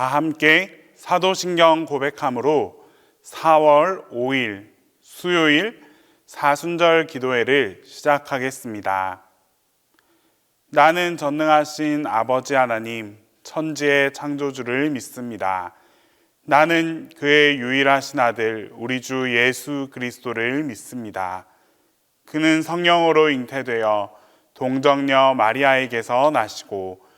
다 함께 사도신경 고백함으로 4월 5일 수요일 사순절 기도회를 시작하겠습니다. 나는 전능하신 아버지 하나님, 천지의 창조주를 믿습니다. 나는 그의 유일하신 아들 우리 주 예수 그리스도를 믿습니다. 그는 성령으로 잉태되어 동정녀 마리아에게서 나시고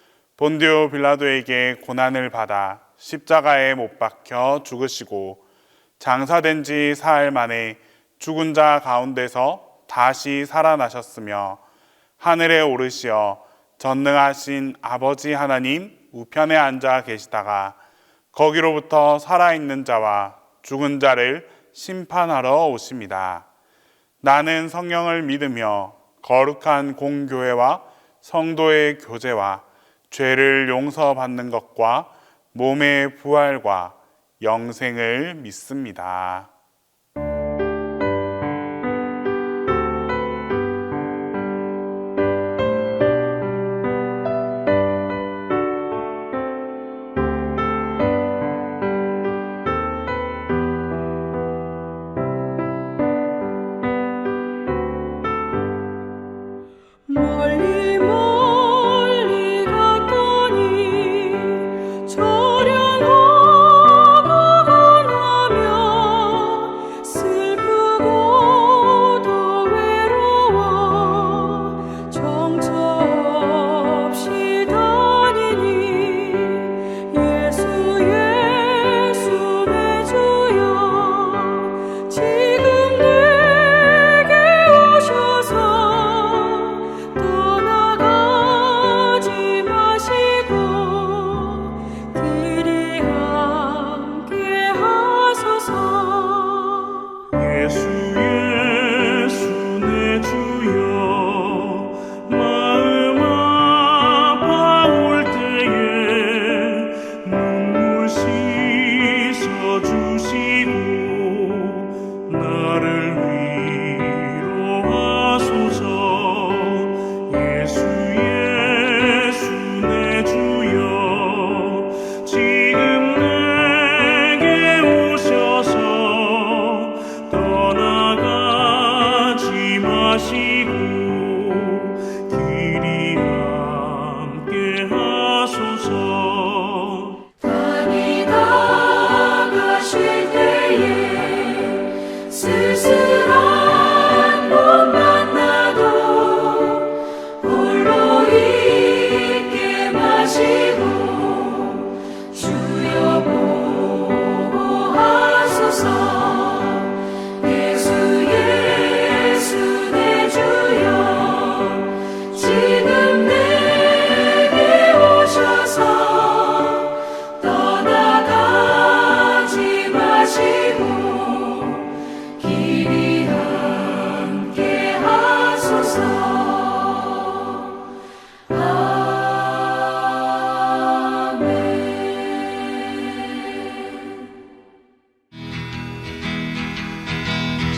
본디오 빌라도에게 고난을 받아 십자가에 못 박혀 죽으시고 장사된 지 사흘 만에 죽은 자 가운데서 다시 살아나셨으며 하늘에 오르시어 전능하신 아버지 하나님 우편에 앉아 계시다가 거기로부터 살아있는 자와 죽은 자를 심판하러 오십니다. 나는 성령을 믿으며 거룩한 공교회와 성도의 교제와 죄를 용서받는 것과 몸의 부활과 영생을 믿습니다.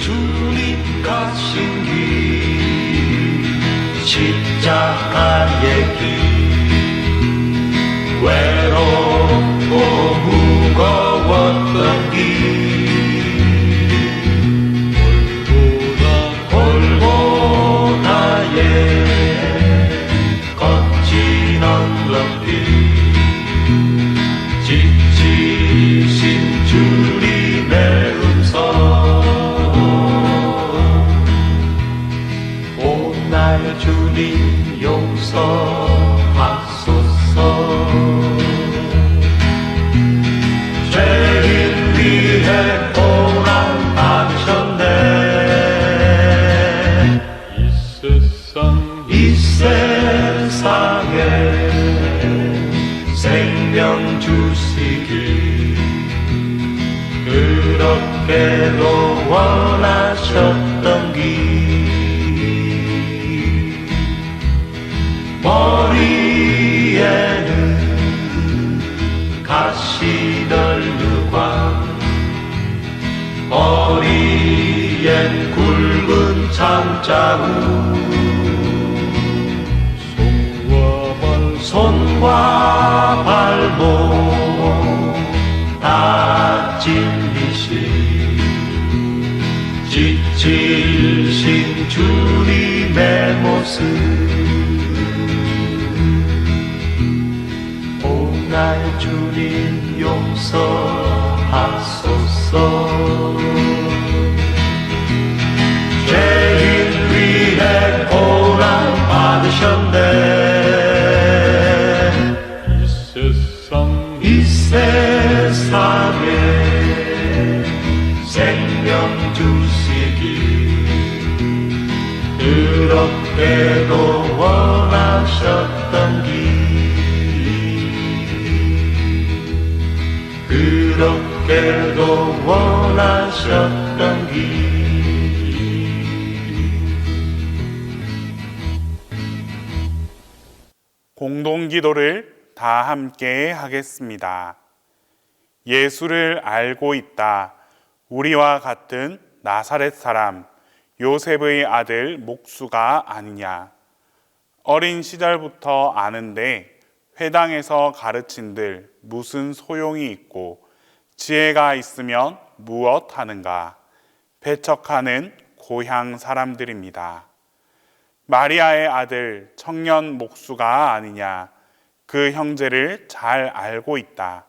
주님 가신 길 십자가의 길 외롭고 무거웠던 길 골고다의 거친 언덕길 지치신 주님의 음성 나의 주님 용서하소서 죄인 위해 고난 받으셨네 이 세상에 생명 주시길 그렇게도 원하셨던 길 머리에는 가시널루관 허리엔 굵은 창자국 손과 발목 찔리신 지치신 주님의 모습 오날 주님 용서하소서 죄인 위해 고난 받으셨네 이 세상에 생명 주시기 그렇게도 원하셨던 길 그렇게도 원하셨던 길 공동기도를 다 함께 하겠습니다. 예수를 알고 있다. 우리와 같은 나사렛 사람 요셉의 아들 목수가 아니냐. 어린 시절부터 아는데 회당에서 가르친들 무슨 소용이 있고 지혜가 있으면 무엇 하는가. 배척하는 고향 사람들입니다. 마리아의 아들 청년 목수가 아니냐. 그 형제를 잘 알고 있다.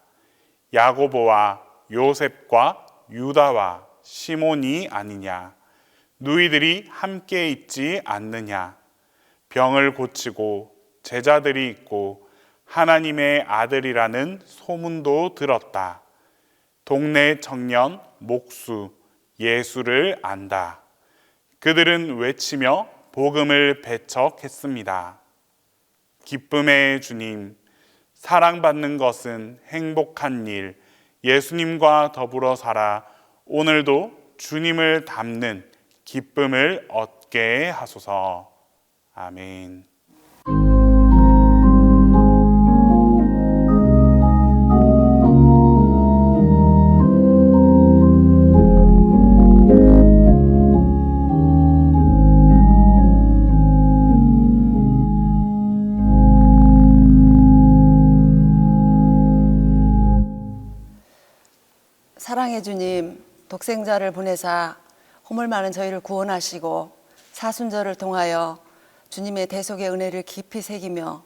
야고보와 요셉과 유다와 시몬이 아니냐. 누이들이 함께 있지 않느냐. 병을 고치고 제자들이 있고 하나님의 아들이라는 소문도 들었다. 동네 청년 목수 예수를 안다. 그들은 외치며 복음을 배척했습니다. 기쁨의 주님, 사랑받는 것은 행복한 일, 예수님과 더불어 살아 오늘도 주님을 닮는 기쁨을 얻게 하소서. 아멘. 사랑의 주님, 독생자를 보내사 허물 많은 저희를 구원하시고 사순절을 통하여 주님의 대속의 은혜를 깊이 새기며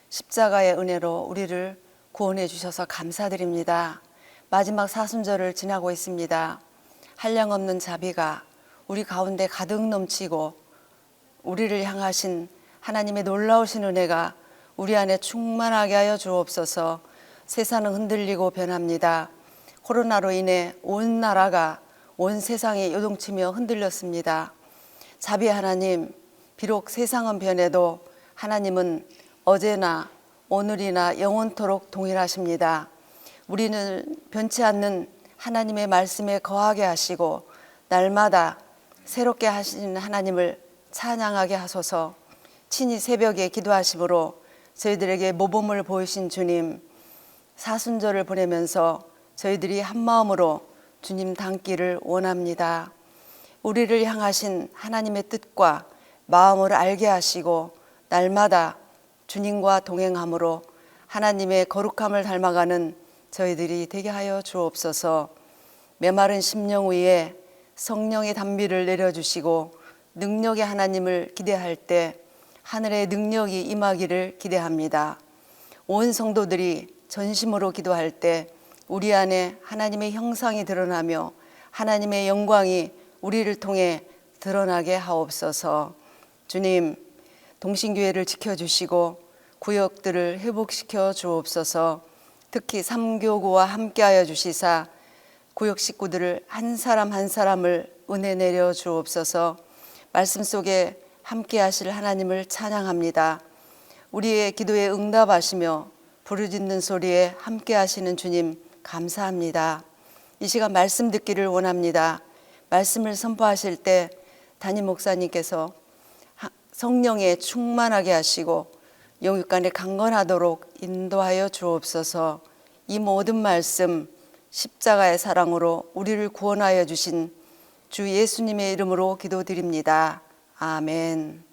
십자가의 은혜로 우리를 구원해 주셔서 감사드립니다. 마지막 사순절을 지나고 있습니다. 한량없는 자비가 우리 가운데 가득 넘치고 우리를 향하신 하나님의 놀라우신 은혜가 우리 안에 충만하게 하여 주옵소서. 세상은 흔들리고 변합니다. 코로나로 인해 온 나라가 온 세상이 요동치며 흔들렸습니다. 자비 하나님, 비록 세상은 변해도 하나님은 어제나 오늘이나 영원토록 동일하십니다. 우리는 변치 않는 하나님의 말씀에 거하게 하시고 날마다 새롭게 하시는 하나님을 찬양하게 하소서. 친히 새벽에 기도하심으로 저희들에게 모범을 보이신 주님, 사순절을 보내면서 저희들이 한마음으로 주님 닮기를 원합니다. 우리를 향하신 하나님의 뜻과 마음을 알게 하시고 날마다 주님과 동행함으로 하나님의 거룩함을 닮아가는 저희들이 되게 하여 주옵소서. 메마른 심령 위에 성령의 단비를 내려주시고 능력의 하나님을 기대할 때 하늘의 능력이 임하기를 기대합니다. 온 성도들이 전심으로 기도할 때 우리 안에 하나님의 형상이 드러나며 하나님의 영광이 우리를 통해 드러나게 하옵소서. 주님, 동신교회를 지켜주시고 구역들을 회복시켜 주옵소서. 특히 삼교구와 함께하여 주시사 구역 식구들을 한 사람 한 사람을 은혜 내려 주옵소서. 말씀 속에 함께하실 하나님을 찬양합니다. 우리의 기도에 응답하시며 부르짖는 소리에 함께하시는 주님 감사합니다. 이 시간 말씀 듣기를 원합니다. 말씀을 선포하실 때 담임 목사님께서 성령에 충만하게 하시고 영육간에 강건하도록 인도하여 주옵소서. 이 모든 말씀 십자가의 사랑으로 우리를 구원하여 주신 주 예수님의 이름으로 기도드립니다. 아멘.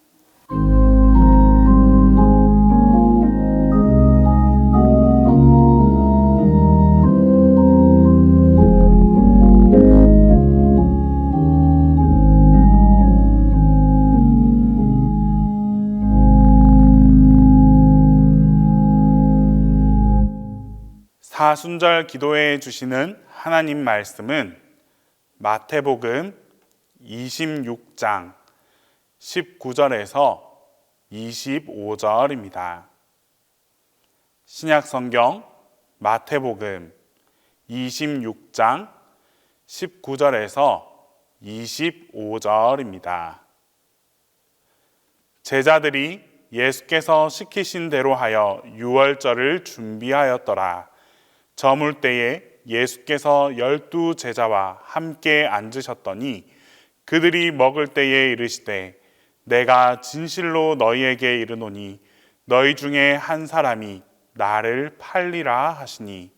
사순절 기도해 주시는 하나님 말씀은 마태복음 26장 19절에서 25절입니다. 신약성경 마태복음 26장 19절에서 25절입니다. 제자들이 예수께서 시키신 대로 하여 유월절을 준비하였더라. 저물 때에 예수께서 12 제자와 함께 앉으셨더니 그들이 먹을 때에 이르시되 내가 진실로 너희에게 이르노니 너희 중에 한 사람이 나를 팔리라 하시니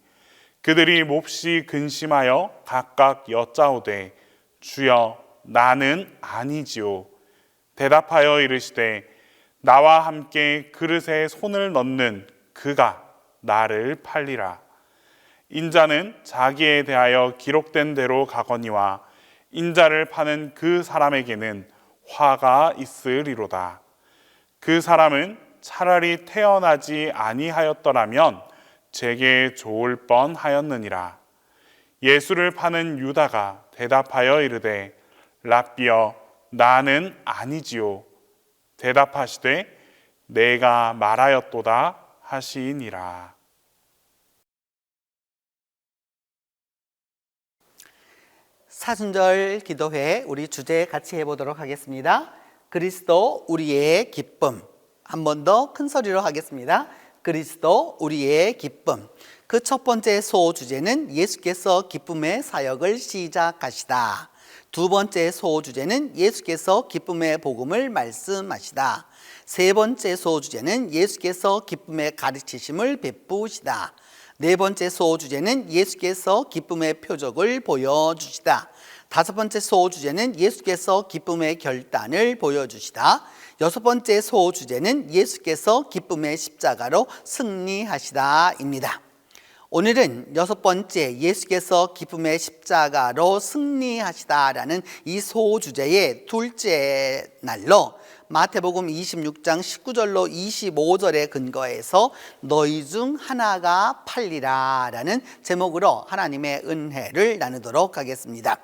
그들이 몹시 근심하여 각각 여짜오되 주여 나는 아니지요. 대답하여 이르시되 나와 함께 그릇에 손을 넣는 그가 나를 팔리라. 인자는 자기에 대하여 기록된 대로 가거니와 인자를 파는 그 사람에게는 화가 있으리로다. 그 사람은 차라리 태어나지 아니하였더라면 제게 좋을 뻔하였느니라. 예수를 파는 유다가 대답하여 이르되 랍비여 나는 아니지요. 대답하시되 내가 말하였도다 하시니라. 사순절 기도회 우리 주제 같이 해보도록 하겠습니다. 그리스도 우리의 기쁨. 한 번 더 큰 소리로 하겠습니다. 그리스도 우리의 기쁨. 그 첫 번째 소주제는 예수께서 기쁨의 사역을 시작하시다. 두 번째 소주제는 예수께서 기쁨의 복음을 말씀하시다. 세 번째 소주제는 예수께서 기쁨의 가르치심을 베푸시다. 네 번째 소주제는 예수께서 기쁨의 표적을 보여주시다. 다섯 번째 소주제는 예수께서 기쁨의 결단을 보여주시다. 여섯 번째 소주제는 예수께서 기쁨의 십자가로 승리하시다입니다. 오늘은 여섯 번째 예수께서 기쁨의 십자가로 승리하시다라는 이 소주제의 둘째 날로 마태복음 26장 19절로 25절에 근거해서 너희 중 하나가 팔리라 라는 제목으로 하나님의 은혜를 나누도록 하겠습니다.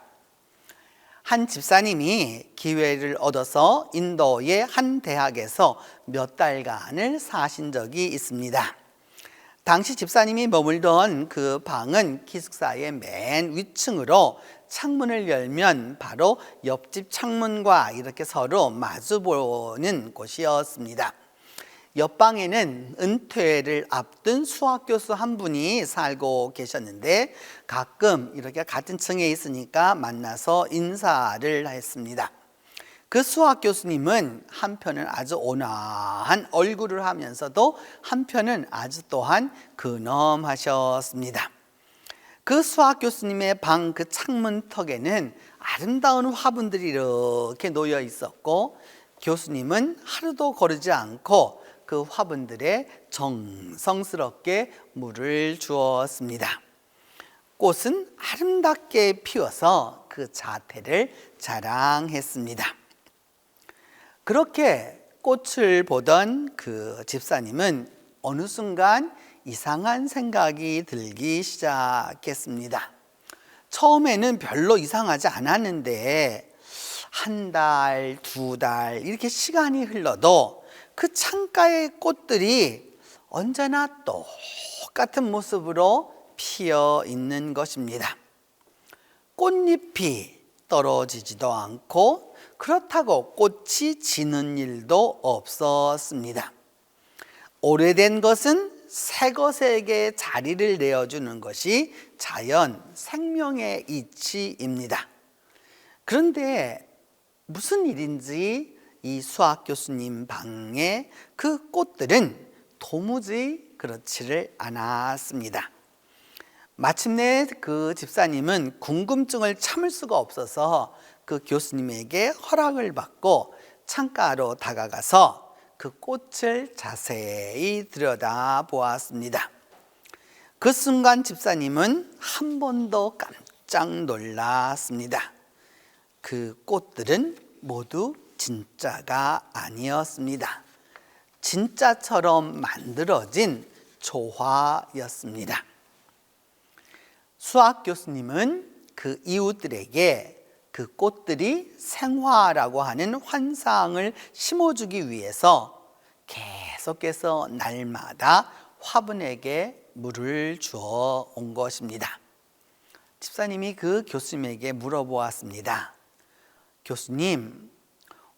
한 집사님이 기회를 얻어서 인도의 한 대학에서 몇 달간을 사신 적이 있습니다. 당시 집사님이 머물던 그 방은 기숙사의 맨 위층으로 창문을 열면 바로 옆집 창문과 이렇게 서로 마주보는 곳이었습니다. 옆방에는 은퇴를 앞둔 수학교수 한 분이 살고 계셨는데 가끔 이렇게 같은 층에 있으니까 만나서 인사를 했습니다. 그 수학 교수님은 한편은 아주 온화한 얼굴을 하면서도 한편은 아주 또한 근엄하셨습니다. 그 수학 교수님의 방 그 창문턱에는 아름다운 화분들이 이렇게 놓여 있었고 교수님은 하루도 거르지 않고 그 화분들에 정성스럽게 물을 주었습니다. 꽃은 아름답게 피어서 그 자태를 자랑했습니다. 그렇게 꽃을 보던 그 집사님은 어느 순간 이상한 생각이 들기 시작했습니다. 처음에는 별로 이상하지 않았는데 한 달, 두 달 이렇게 시간이 흘러도 그 창가의 꽃들이 언제나 똑같은 모습으로 피어 있는 것입니다. 꽃잎이 떨어지지도 않고 그렇다고 꽃이 지는 일도 없었습니다. 오래된 것은 새 것에게 자리를 내어주는 것이 자연 생명의 이치입니다. 그런데 무슨 일인지 이 수학 교수님 방에 그 꽃들은 도무지 그렇지를 않았습니다. 마침내 그 집사님은 궁금증을 참을 수가 없어서 그 교수님에게 허락을 받고 창가로 다가가서 그 꽃을 자세히 들여다보았습니다. 그 순간 집사님은 한 번 더 깜짝 놀랐습니다. 그 꽃들은 모두 진짜가 아니었습니다. 진짜처럼 만들어진 조화였습니다. 수학 교수님은 그 이웃들에게 그 꽃들이 생화라고 하는 환상을 심어주기 위해서 계속해서 날마다 화분에게 물을 주어 온 것입니다. 집사님이 그 교수님에게 물어보았습니다. 교수님,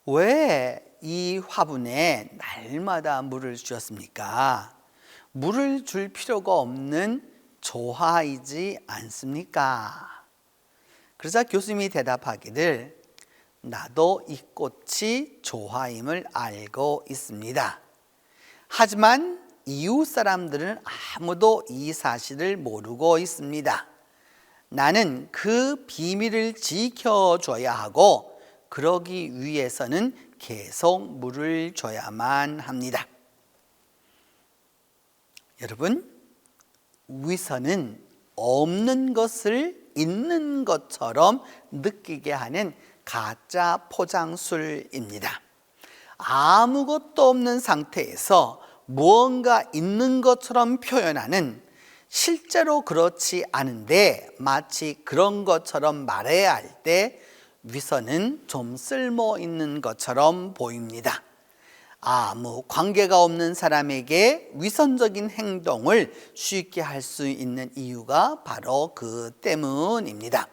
왜 이 화분에 날마다 물을 주셨습니까? 물을 줄 필요가 없는 조화이지 않습니까? 그러자 교수님이 대답하기를, 나도 이 꽃이 조화임을 알고 있습니다. 하지만 이웃 사람들은 아무도 이 사실을 모르고 있습니다. 나는 그 비밀을 지켜줘야 하고, 그러기 위해서는 계속 물을 줘야만 합니다. 여러분, 위선은 없는 것을 있는 것처럼 느끼게 하는 가짜 포장술입니다. 아무것도 없는 상태에서 무언가 있는 것처럼 표현하는, 실제로 그렇지 않은데 마치 그런 것처럼 말해야 할 때 위선은 좀 쓸모 있는 것처럼 보입니다. 아무 관계가 없는 사람에게 위선적인 행동을 쉽게 할 수 있는 이유가 바로 그 때문입니다.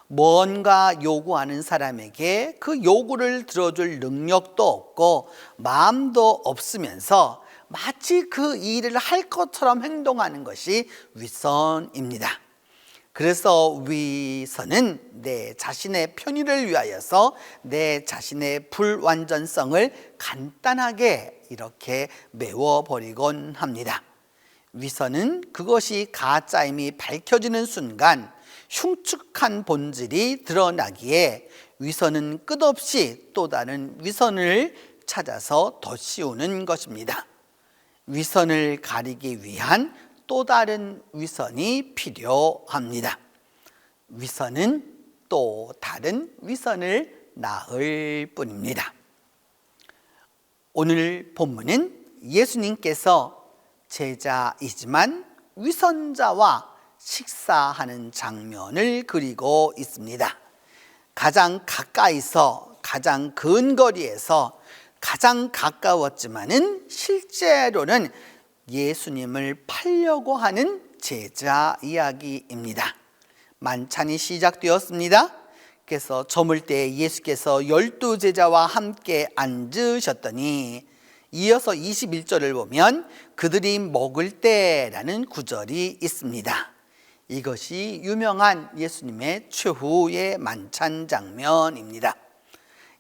뭔가 요구하는 사람에게 그 요구를 들어줄 능력도 없고 마음도 없으면서 마치 그 일을 할 것처럼 행동하는 것이 위선입니다. 그래서 위선은 내 자신의 편의를 위하여서 내 자신의 불완전성을 간단하게 이렇게 메워버리곤 합니다. 위선은 그것이 가짜임이 밝혀지는 순간 흉측한 본질이 드러나기에 위선은 끝없이 또 다른 위선을 찾아서 덧씌우는 것입니다. 위선을 가리기 위한 또 다른 위선이 필요합니다. 위선은 또 다른 위선을 낳을 뿐입니다. 오늘 본문은 예수님께서 제자이지만 위선자와 식사하는 장면을 그리고 있습니다. 가장 가까이서, 가장 근거리에서 가장 가까웠지만은 실제로는 예수님을 팔려고 하는 제자 이야기입니다. 만찬이 시작되었습니다. 그래서 저물 때 예수께서 12제자와 함께 앉으셨더니, 이어서 21절을 보면 그들이 먹을 때라는 구절이 있습니다. 이것이 유명한 예수님의 최후의 만찬 장면입니다.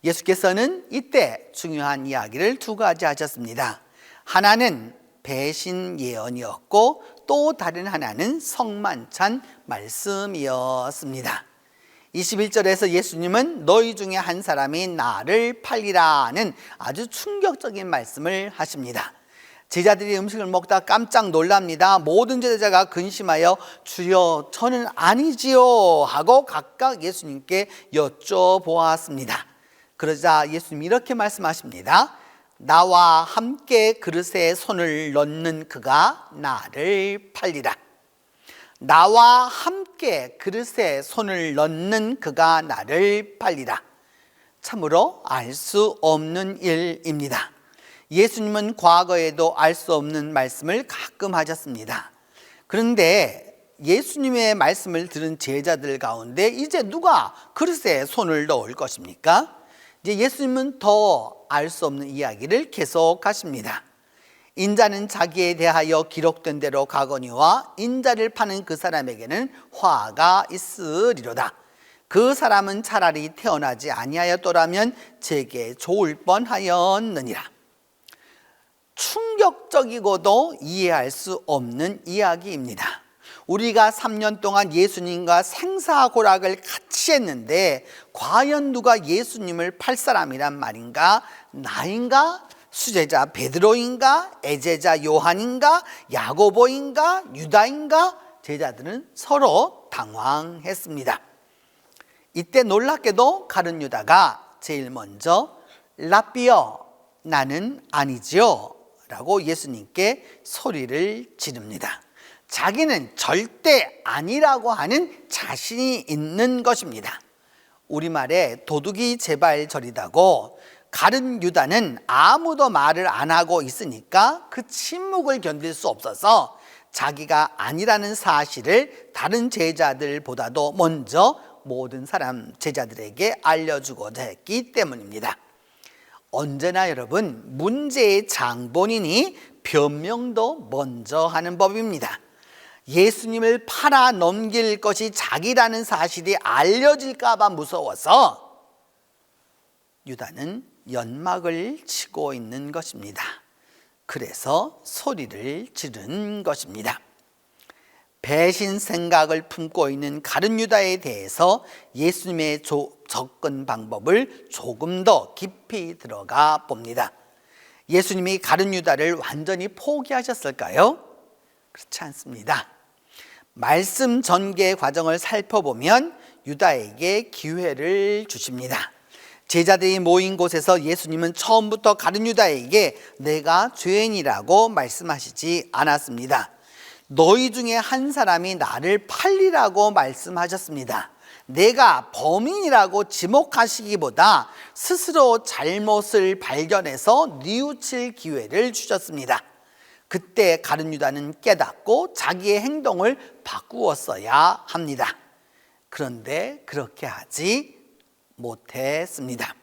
예수께서는 이때 중요한 이야기를 두 가지 하셨습니다. 하나는 배신 예언이었고 또 다른 하나는 성만찬 말씀이었습니다. 21절에서 예수님은 너희 중에 한 사람이 나를 팔리라는 아주 충격적인 말씀을 하십니다. 제자들이 음식을 먹다 깜짝 놀랍니다. 모든 제자가 근심하여 주여 저는 아니지요 하고 각각 예수님께 여쭤보았습니다. 그러자 예수님 이렇게 말씀하십니다. 나와 함께 그릇에 손을 넣는 그가 나를 팔리라. 나와 함께 그릇에 손을 넣는 그가 나를 팔리라. 참으로 알 수 없는 일입니다. 예수님은 과거에도 알 수 없는 말씀을 가끔 하셨습니다. 그런데 예수님의 말씀을 들은 제자들 가운데 이제 누가 그릇에 손을 넣을 것입니까? 이제 예수님은 더 알 수 없는 이야기를 계속하십니다. 인자는 자기에 대하여 기록된 대로 가거니와 인자를 파는 그 사람에게는 화가 있으리로다. 그 사람은 차라리 태어나지 아니하였더라면 제게 좋을 뻔하였느니라. 충격적이고도 이해할 수 없는 이야기입니다. 우리가 3년 동안 예수님과 생사고락을 같이 했는데 과연 누가 예수님을 팔 사람이란 말인가? 나인가? 수제자 베드로인가? 애제자 요한인가? 야고보인가? 유다인가? 제자들은 서로 당황했습니다. 이때 놀랍게도 가룟 유다가 제일 먼저 라삐여 나는 아니지요 라고 예수님께 소리를 지릅니다. 자기는 절대 아니라고 하는 자신이 있는 것입니다. 우리말에 도둑이 제발 저리다고, 가룟 유다는 아무도 말을 안 하고 있으니까 그 침묵을 견딜 수 없어서 자기가 아니라는 사실을 다른 제자들보다도 먼저 모든 사람 제자들에게 알려주고자 했기 때문입니다. 언제나 여러분, 문제의 장본인이 변명도 먼저 하는 법입니다. 예수님을 팔아 넘길 것이 자기라는 사실이 알려질까 봐 무서워서 유다는 연막을 치고 있는 것입니다. 그래서 소리를 지른 것입니다. 배신 생각을 품고 있는 가룟 유다에 대해서 예수님의 접근 방법을 조금 더 깊이 들어가 봅니다. 예수님이 가룟 유다를 완전히 포기하셨을까요? 그렇지 않습니다. 말씀 전개 과정을 살펴보면 유다에게 기회를 주십니다. 제자들이 모인 곳에서 예수님은 처음부터 가룟 유다에게 내가 죄인이라고 말씀하시지 않았습니다. 너희 중에 한 사람이 나를 팔리라고 말씀하셨습니다. 내가 범인이라고 지목하시기보다 스스로 잘못을 발견해서 뉘우칠 기회를 주셨습니다. 그때 가룟 유다는 깨닫고 자기의 행동을 바꾸었어야 합니다. 그런데 그렇게 하지 못했습니다.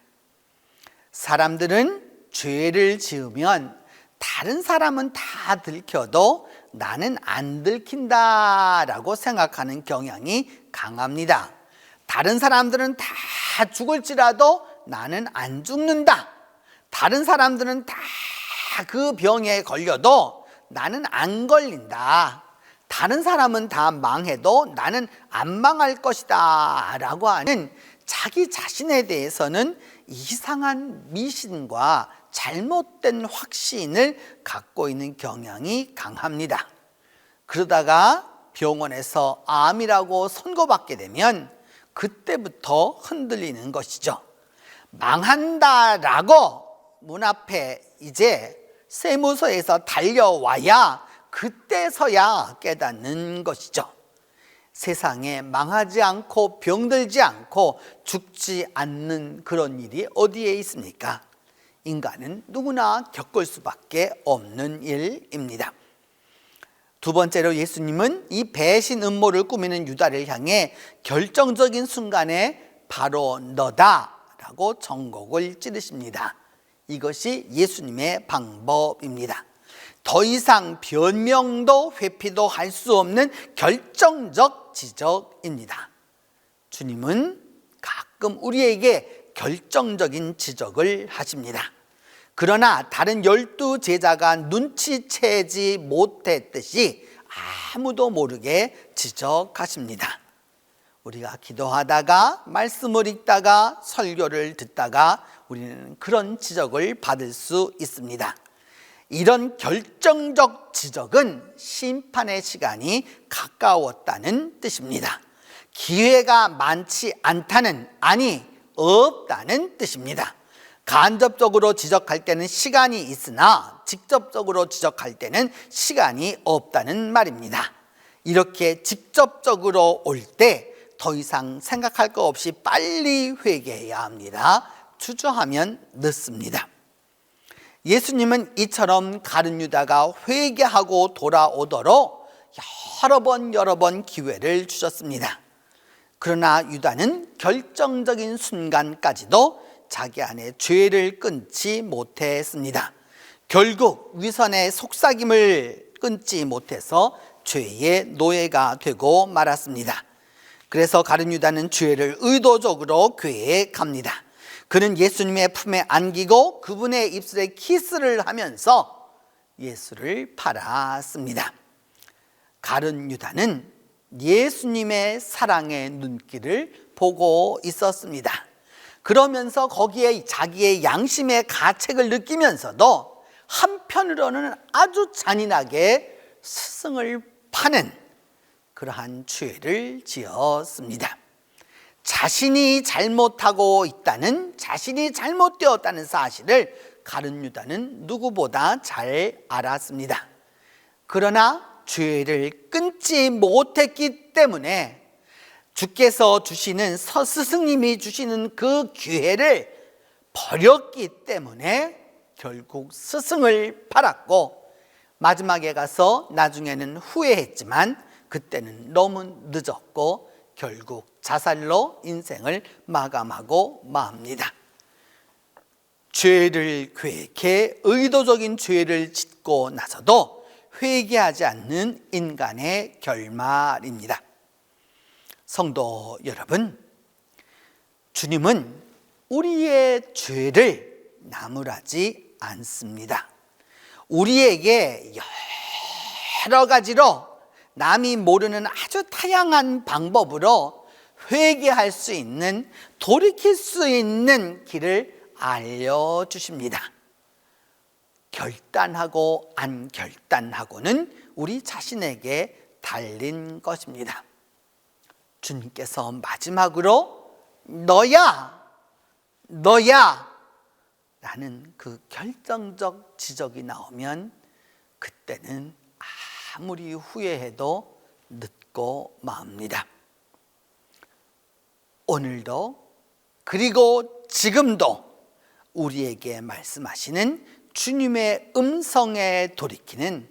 사람들은 죄를 지으면 다른 사람은 다 들켜도 나는 안 들킨다라고 생각하는 경향이 강합니다. 다른 사람들은 다 죽을지라도 나는 안 죽는다. 다른 사람들은 다 그 병에 걸려도 나는 안 걸린다. 다른 사람은 다 망해도 나는 안 망할 것이다 라고 하는 자기 자신에 대해서는 이상한 미신과 잘못된 확신을 갖고 있는 경향이 강합니다. 그러다가 병원에서 암이라고 선고받게 되면 그때부터 흔들리는 것이죠. 망한다라고 문 앞에 이제 세무서에서 달려와야 그때서야 깨닫는 것이죠. 세상에 망하지 않고 병들지 않고 죽지 않는 그런 일이 어디에 있습니까? 인간은 누구나 겪을 수밖에 없는 일입니다. 두 번째로 예수님은 이 배신 음모를 꾸미는 유다를 향해 결정적인 순간에 바로 너다라고 정곡을 찌르십니다. 이것이 예수님의 방법입니다. 더 이상 변명도 회피도 할 수 없는 결정적 지적입니다. 주님은 가끔 우리에게 결정적인 지적을 하십니다. 그러나 다른 12 제자가 눈치채지 못했듯이 아무도 모르게 지적하십니다. 우리가 기도하다가 말씀을 읽다가 설교를 듣다가 우리는 그런 지적을 받을 수 있습니다. 이런 결정적 지적은 심판의 시간이 가까웠다는 뜻입니다. 기회가 많지 않다는, 아니 없다는 뜻입니다. 간접적으로 지적할 때는 시간이 있으나 직접적으로 지적할 때는 시간이 없다는 말입니다. 이렇게 직접적으로 올 때 더 이상 생각할 거 없이 빨리 회개해야 합니다. 주저하면 늦습니다. 예수님은 이처럼 가룟 유다가 회개하고 돌아오도록 여러 번 기회를 주셨습니다. 그러나 유다는 결정적인 순간까지도 자기 안에 죄를 끊지 못했습니다. 결국 위선의 속삭임을 끊지 못해서 죄의 노예가 되고 말았습니다. 그래서 가룟 유다는 죄를 의도적으로 계획합니다. 그는 예수님의 품에 안기고 그분의 입술에 키스를 하면서 예수를 팔았습니다. 가룟 유다는 예수님의 사랑의 눈길을 보고 있었습니다. 그러면서 거기에 자기의 양심의 가책을 느끼면서도 한편으로는 아주 잔인하게 스승을 파는 그러한 죄를 지었습니다. 자신이 잘못하고 있다는, 자신이 잘못되었다는 사실을 가룟 유다는 누구보다 잘 알았습니다. 그러나 죄를 끊지 못했기 때문에 주께서 주시는 스승님이 주시는 그 기회를 버렸기 때문에 결국 스승을 팔았고, 마지막에 가서 나중에는 후회했지만 그때는 너무 늦었고 결국 자살로 인생을 마감하고 맙니다. 죄를 계획해 의도적인 죄를 짓고 나서도 회개하지 않는 인간의 결말입니다. 성도 여러분, 주님은 우리의 죄를 나무라지 않습니다. 우리에게 여러 가지로 남이 모르는 아주 다양한 방법으로 회개할 수 있는, 돌이킬 수 있는 길을 알려주십니다. 결단하고 안 결단하고는 우리 자신에게 달린 것입니다. 주님께서 마지막으로 너야 라는 그 결정적 지적이 나오면 그때는 아무리 후회해도 늦고 맙니다. 오늘도 그리고 지금도 우리에게 말씀하시는 주님의 음성에 돌이키는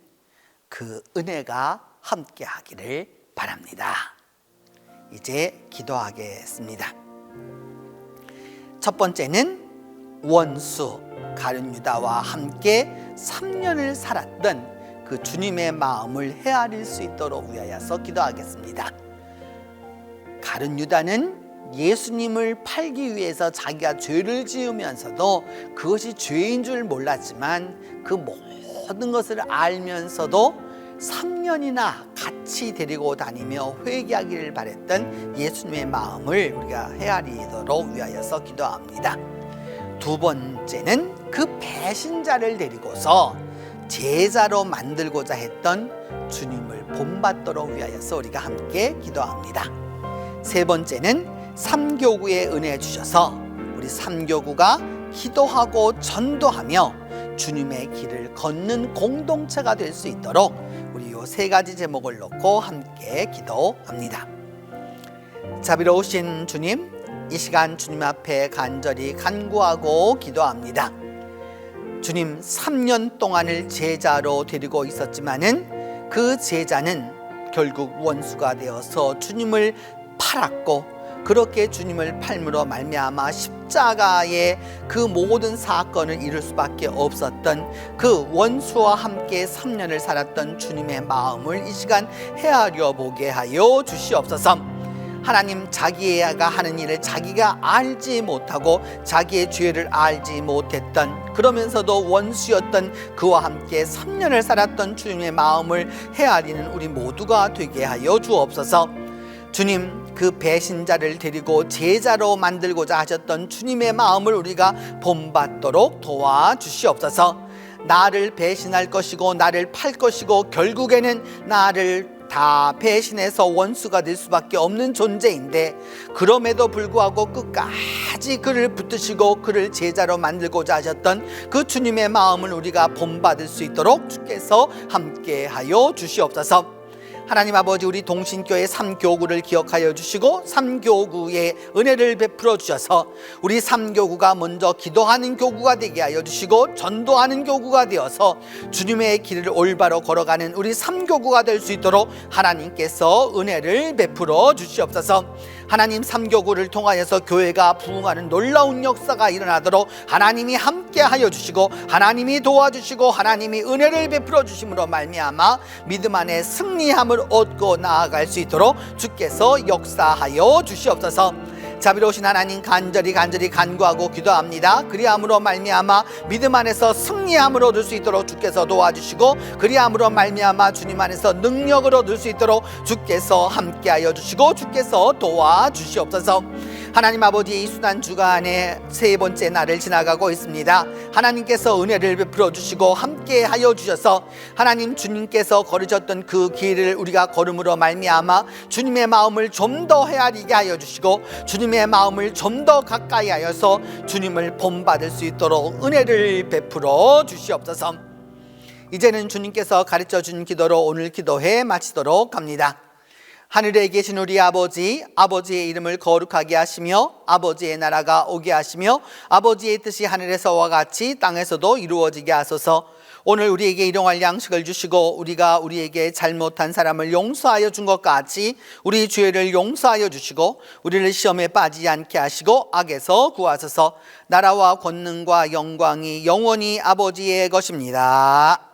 그 은혜가 함께 하기를 바랍니다. 이제 기도하겠습니다. 첫 번째는 원수 가룟 유다와 함께 3년을 살았던 그 주님의 마음을 헤아릴 수 있도록 위하여서 기도하겠습니다. 가룟 유다는 예수님을 팔기 위해서 자기가 죄를 지으면서도 그것이 죄인 줄 몰랐지만 그 모든 것을 알면서도 3년이나 같이 데리고 다니며 회개하기를 바랬던 예수님의 마음을 우리가 헤아리도록 위하여서 기도합니다. 두 번째는 그 배신자를 데리고서 제자로 만들고자 했던 주님을 본받도록 위하여서 우리가 함께 기도합니다. 세 번째는 삼교구의 은혜 주셔서 우리 삼교구가 기도하고 전도하며 주님의 길을 걷는 공동체가 될 수 있도록 우리 이 세 가지 제목을 놓고 함께 기도합니다. 자비로우신 주님, 이 시간 주님 앞에 간절히 간구하고 기도합니다. 주님, 3년 동안을 제자로 데리고 있었지만은 그 제자는 결국 원수가 되어서 주님을 팔았고, 그렇게 주님을 팔므로 말미암아 십자가의 그 모든 사건을 이룰 수밖에 없었던 그 원수와 함께 3년을 살았던 주님의 마음을 이 시간 헤아려 보게 하여 주시옵소서. 하나님, 자기가 하는 일을 자기가 알지 못하고 자기의 죄를 알지 못했던, 그러면서도 원수였던 그와 함께 3년을 살았던 주님의 마음을 헤아리는 우리 모두가 되게 하여 주옵소서. 주님, 그 배신자를 데리고 제자로 만들고자 하셨던 주님의 마음을 우리가 본받도록 도와주시옵소서. 나를 배신할 것이고 나를 팔 것이고 결국에는 나를 다 배신해서 원수가 될 수밖에 없는 존재인데, 그럼에도 불구하고 끝까지 그를 붙드시고 그를 제자로 만들고자 하셨던 그 주님의 마음을 우리가 본받을 수 있도록 주께서 함께하여 주시옵소서. 하나님 아버지, 우리 동신교회 3교구를 기억하여 주시고 3교구의 은혜를 베풀어 주셔서 우리 3교구가 먼저 기도하는 교구가 되게 하여 주시고 전도하는 교구가 되어서 주님의 길을 올바로 걸어가는 우리 3교구가 될 수 있도록 하나님께서 은혜를 베풀어 주시옵소서. 하나님, 3교구를 통하여서 교회가 부흥하는 놀라운 역사가 일어나도록 하나님이 함께하여 주시고 하나님이 도와주시고 하나님이 은혜를 베풀어 주심으로 말미암아 믿음 안에 승리함을 얻고 나아갈 수 있도록 주께서 역사하여 주시옵소서. 자비로우신 하나님, 간절히 간구하고 기도합니다. 그리함으로 말미암아 믿음 안에서 승리함을 얻을 수 있도록 주께서 도와주시고, 그리함으로 말미암아 주님 안에서 능력을 얻을 수 있도록 주께서 함께하여 주시고 주께서 도와주시옵소서. 하나님 아버지, 이 수난 주간의 세 번째 날을 지나가고 있습니다. 하나님께서 은혜를 베풀어 주시고 함께하여 주셔서 하나님, 주님께서 걸으셨던 그 길을 우리가 걸음으로 말미암아 주님의 마음을 좀 더 헤아리게 하여 주시고 주님의 마음을 좀 더 가까이 하여서 주님을 본받을 수 있도록 은혜를 베풀어 주시옵소서. 이제는 주님께서 가르쳐 준 기도로 오늘 기도회 마치도록 합니다. 하늘에 계신 우리 아버지, 아버지의 이름을 거룩하게 하시며 아버지의 나라가 오게 하시며 아버지의 뜻이 하늘에서와 같이 땅에서도 이루어지게 하소서. 오늘 우리에게 일용할 양식을 주시고 우리가 우리에게 잘못한 사람을 용서하여 준 것 같이 우리 죄를 용서하여 주시고 우리를 시험에 빠지지 않게 하시고 악에서 구하소서. 나라와 권능과 영광이 영원히 아버지의 것입니다.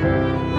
주시기